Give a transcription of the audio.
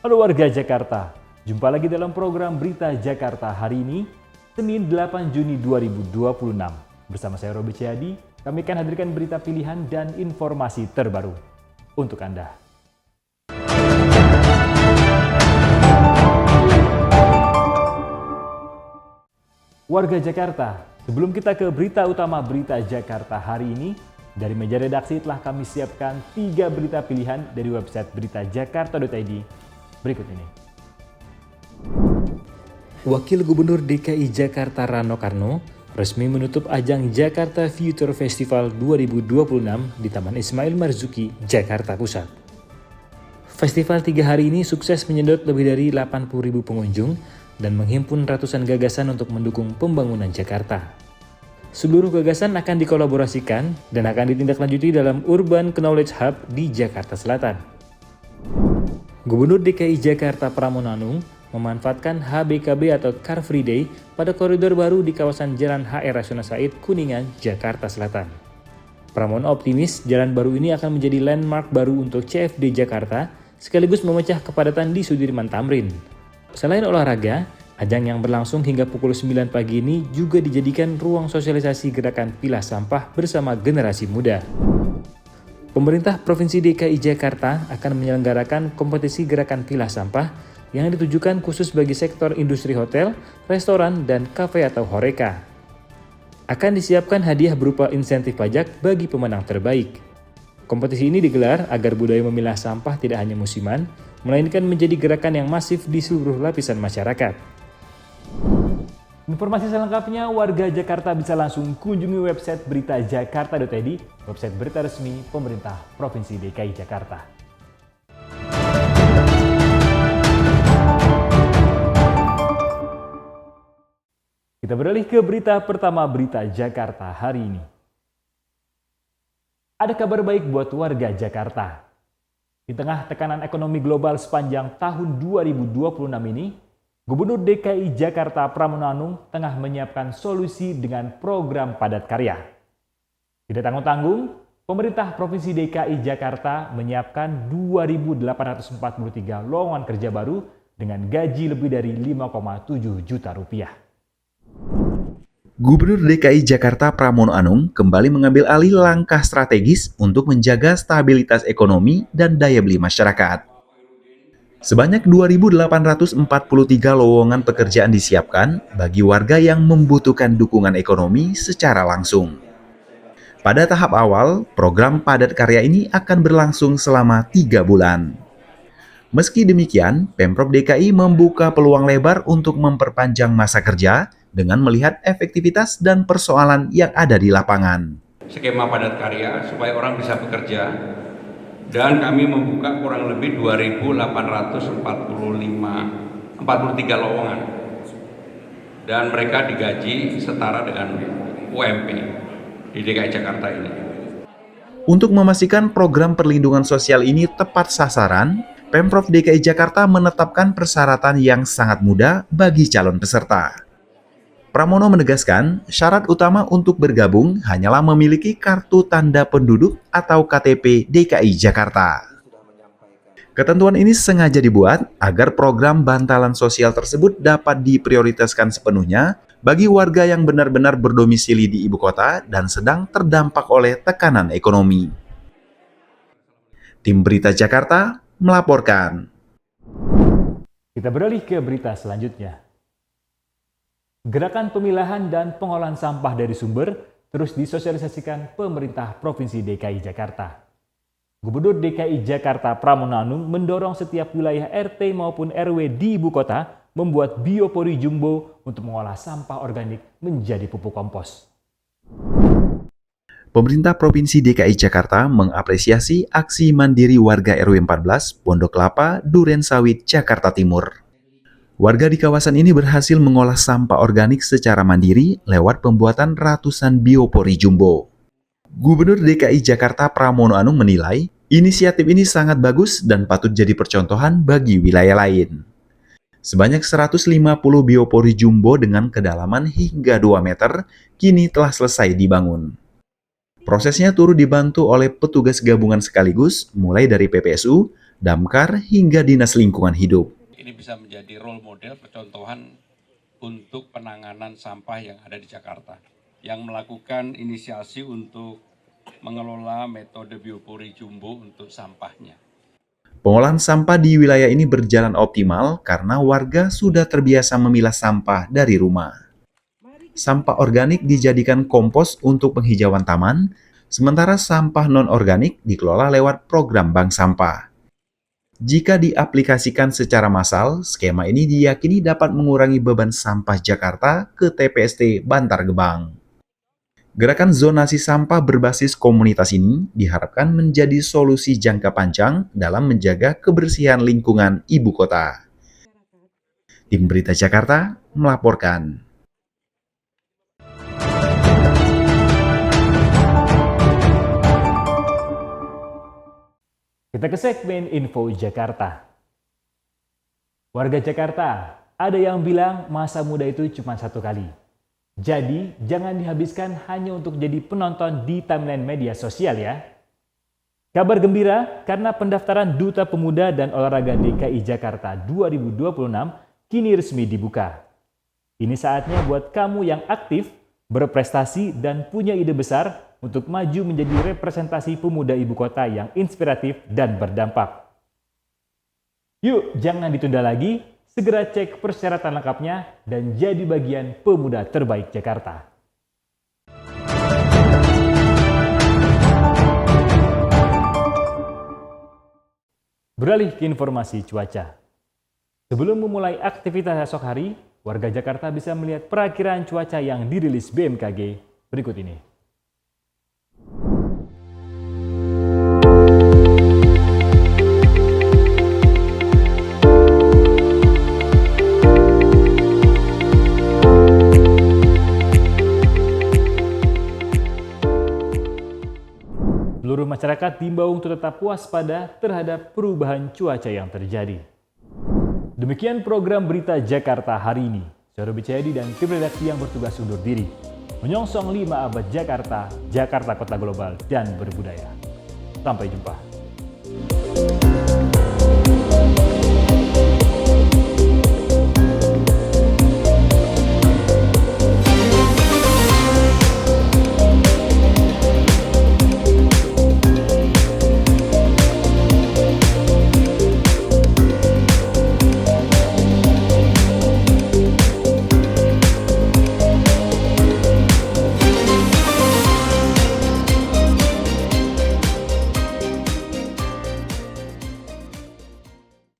Halo warga Jakarta, jumpa lagi dalam program Berita Jakarta hari ini, Senin 8 Juni 2026. Bersama saya Robi Ciadi, kami akan hadirkan berita pilihan dan informasi terbaru untuk Anda. Warga Jakarta, sebelum kita ke berita utama Berita Jakarta hari ini, dari meja redaksi telah kami siapkan 3 berita pilihan dari website beritajakarta.id. Berikut ini. Wakil Gubernur DKI Jakarta Rano Karno resmi menutup ajang Jakarta Future Festival 2026 di Taman Ismail Marzuki, Jakarta Pusat. Festival 3 hari ini sukses menyedot lebih dari 80.000 pengunjung dan menghimpun ratusan gagasan untuk mendukung pembangunan Jakarta. Seluruh gagasan akan dikolaborasikan dan akan ditindaklanjuti dalam Urban Knowledge Hub di Jakarta Selatan. Gubernur DKI Jakarta Pramono Anung memanfaatkan HBKB atau Car Free Day pada koridor baru di kawasan Jalan HR Rasuna Said, Kuningan, Jakarta Selatan. Pramono optimis jalan baru ini akan menjadi landmark baru untuk CFD Jakarta sekaligus memecah kepadatan di Sudirman Tamrin. Selain olahraga, ajang yang berlangsung hingga pukul 9 pagi ini juga dijadikan ruang sosialisasi gerakan pilah sampah bersama generasi muda. Pemerintah Provinsi DKI Jakarta akan menyelenggarakan kompetisi gerakan pilah sampah yang ditujukan khusus bagi sektor industri hotel, restoran, dan kafe atau horeca. Akan disiapkan hadiah berupa insentif pajak bagi pemenang terbaik. Kompetisi ini digelar agar budaya memilah sampah tidak hanya musiman, melainkan menjadi gerakan yang masif di seluruh lapisan masyarakat. Informasi selengkapnya, warga Jakarta bisa langsung kunjungi website beritajakarta.id, website berita resmi pemerintah Provinsi DKI Jakarta. Kita beralih ke berita pertama Berita Jakarta hari ini. Ada kabar baik buat warga Jakarta. Di tengah tekanan ekonomi global sepanjang tahun 2026 ini, Gubernur DKI Jakarta Pramono Anung tengah menyiapkan solusi dengan program padat karya. Tidak tanggung-tanggung, pemerintah Provinsi DKI Jakarta menyiapkan 2.843 lowongan kerja baru dengan gaji lebih dari 5,7 juta rupiah. Gubernur DKI Jakarta Pramono Anung kembali mengambil alih langkah strategis untuk menjaga stabilitas ekonomi dan daya beli masyarakat. Sebanyak 2.843 lowongan pekerjaan disiapkan bagi warga yang membutuhkan dukungan ekonomi secara langsung. Pada tahap awal, program padat karya ini akan berlangsung selama 3 bulan. Meski demikian, Pemprov DKI membuka peluang lebar untuk memperpanjang masa kerja dengan melihat efektivitas dan persoalan yang ada di lapangan. Skema padat karya supaya orang bisa bekerja, dan kami membuka kurang lebih 2.843 lowongan, dan mereka digaji setara dengan UMP di DKI Jakarta ini. Untuk memastikan program perlindungan sosial ini tepat sasaran, Pemprov DKI Jakarta menetapkan persyaratan yang sangat mudah bagi calon peserta. Pramono menegaskan, syarat utama untuk bergabung hanyalah memiliki kartu tanda penduduk atau KTP DKI Jakarta. Ketentuan ini sengaja dibuat agar program bantalan sosial tersebut dapat diprioritaskan sepenuhnya bagi warga yang benar-benar berdomisili di ibu kota dan sedang terdampak oleh tekanan ekonomi. Tim Berita Jakarta melaporkan. Kita beralih ke berita selanjutnya. Gerakan pemilahan dan pengolahan sampah dari sumber terus disosialisasikan pemerintah Provinsi DKI Jakarta. Gubernur DKI Jakarta Pramono Anung mendorong setiap wilayah RT maupun RW di ibu kota membuat biopori jumbo untuk mengolah sampah organik menjadi pupuk kompos. Pemerintah Provinsi DKI Jakarta mengapresiasi aksi mandiri warga RW 14 Pondok Kelapa, Duren Sawit, Jakarta Timur. Warga di kawasan ini berhasil mengolah sampah organik secara mandiri lewat pembuatan ratusan biopori jumbo. Gubernur DKI Jakarta Pramono Anung menilai inisiatif ini sangat bagus dan patut jadi percontohan bagi wilayah lain. Sebanyak 150 biopori jumbo dengan kedalaman hingga 2 meter kini telah selesai dibangun. Prosesnya turut dibantu oleh petugas gabungan sekaligus mulai dari PPSU, damkar, hingga dinas lingkungan hidup. Ini bisa menjadi role model percontohan untuk penanganan sampah yang ada di Jakarta, yang melakukan inisiasi untuk mengelola metode biopori jumbo untuk sampahnya. Pengolahan sampah di wilayah ini berjalan optimal karena warga sudah terbiasa memilah sampah dari rumah. Sampah organik dijadikan kompos untuk penghijauan taman, sementara sampah non-organik dikelola lewat program bank sampah. Jika diaplikasikan secara massal, skema ini diyakini dapat mengurangi beban sampah Jakarta ke TPST Bantar Gebang. Gerakan zonasi sampah berbasis komunitas ini diharapkan menjadi solusi jangka panjang dalam menjaga kebersihan lingkungan ibu kota. Tim Berita Jakarta melaporkan. Kita ke segmen Info Jakarta. Warga Jakarta, ada yang bilang masa muda itu cuma satu kali. Jadi, jangan dihabiskan hanya untuk jadi penonton di timeline media sosial ya. Kabar gembira karena pendaftaran Duta Pemuda dan Olahraga DKI Jakarta 2026 kini resmi dibuka. Ini saatnya buat kamu yang aktif, berprestasi, dan punya ide besar untuk maju menjadi representasi pemuda ibu kota yang inspiratif dan berdampak. Yuk, jangan ditunda lagi, segera cek persyaratan lengkapnya dan jadi bagian pemuda terbaik Jakarta. Beralih ke informasi cuaca. Sebelum memulai aktivitas esok hari, warga Jakarta bisa melihat perakiraan cuaca yang dirilis BMKG berikut ini. Seluruh masyarakat diimbau untuk tetap waspada terhadap perubahan cuaca yang terjadi. Demikian program Berita Jakarta hari ini. Saya Robi Cahyadi dan tim redaksi yang bertugas undur diri. Menyongsong 5 abad Jakarta, Jakarta Kota Global dan Berbudaya. Sampai jumpa.